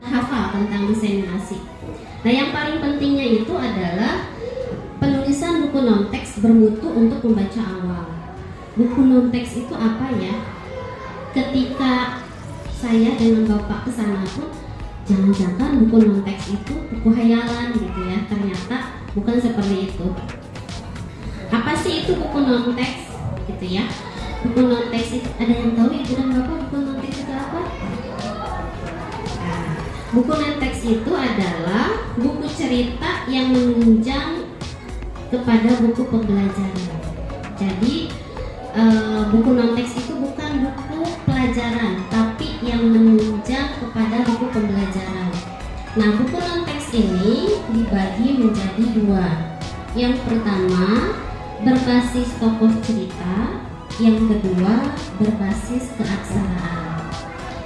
hafal tentang diseminasi. Nah, yang paling pentingnya itu adalah penulisan buku non-teks bermutu untuk pembaca awal. Buku non-teks itu apa ya? Ketika saya dengan Bapak ke sana pun, jangan-jangan buku non-teks itu buku hayalan gitu ya. Ternyata bukan seperti itu. Apa sih itu buku non-teks gitu ya? Buku non-teks itu ada yang tahu Ibu dan Bapak buku non-teks itu apa? Nah, buku non-teks itu adalah buku cerita yang menunjang kepada buku pembelajaran. Jadi buku non-teks itu bukan buku pelajaran, tapi yang menunjang kepada buku pembelajaran. Nah, buku non-teks ini dibagi menjadi dua. Yang pertama berbasis tokoh cerita, yang kedua berbasis keaksaraan.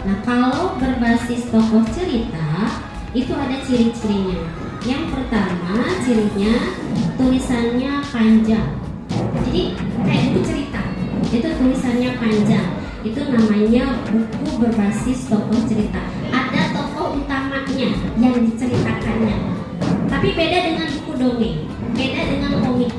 Nah, kalau berbasis tokoh cerita itu ada ciri-cirinya. Yang pertama cirinya tulisannya panjang. Jadi kayak buku cerita, itu tulisannya panjang. Itu namanya buku berbasis tokoh cerita. Ada tokoh utamanya yang diceritakannya. Tapi beda dengan buku dongeng, beda dengan komik,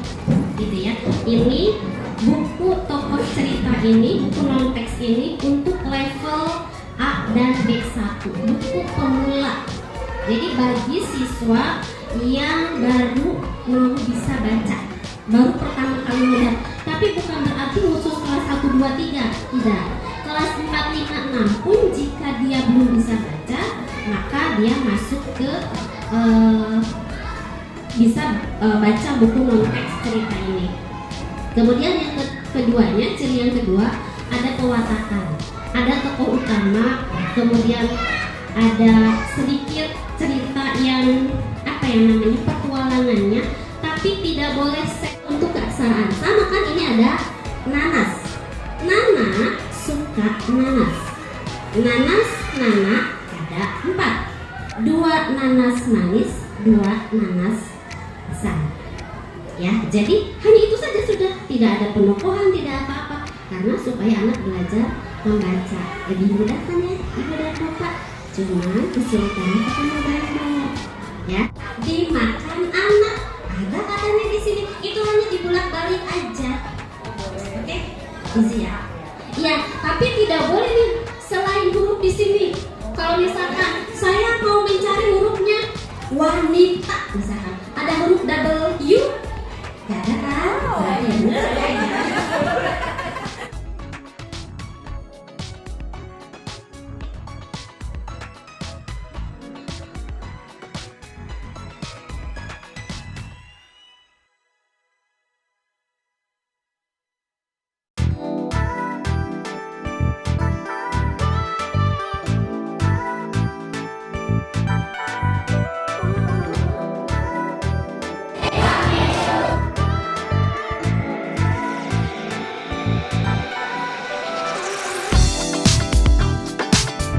gitu ya. Ini buku tokoh cerita ini, buku non-teks ini untuk level A dan B1, buku pemula. Jadi bagi siswa yang baru mau bisa baca, baru pertama kali melihat. Tapi bukan berarti khusus kelas 1, 2, 3, tidak. Kelas 4, 5, 6 pun jika dia belum bisa baca, maka dia masuk ke bisa baca buku non-teks cerita ini. Kemudian yang keduanya, ciri yang kedua, ada pewatakan. Ada tokoh utama, kemudian ada sedikit cerita yang namanya petualangannya, tapi tidak boleh untuk keaksaraan. Sama kan, ini ada nanas. Nana suka nanas. Nanas, nana ada 4. 2 nanas manis, 2 nanas asam. Ya, jadi hanya itu saja sudah, tidak ada penokohan, tidak apa-apa, karena supaya anak belajar membaca lebih mudah kan ya, Ibu dan Bapak. Cuma kesulitannya ketemu gambar, ya. Dimakan anak, ada katanya di sini, itu hanya dibulak-balik aja. Oke, easy ya. Ya, tapi tidak boleh nih selain huruf di sini. Kalau misalkan saya mau mencari hurufnya wanita, misalkan ada huruf double U, gak ada kan? Berarti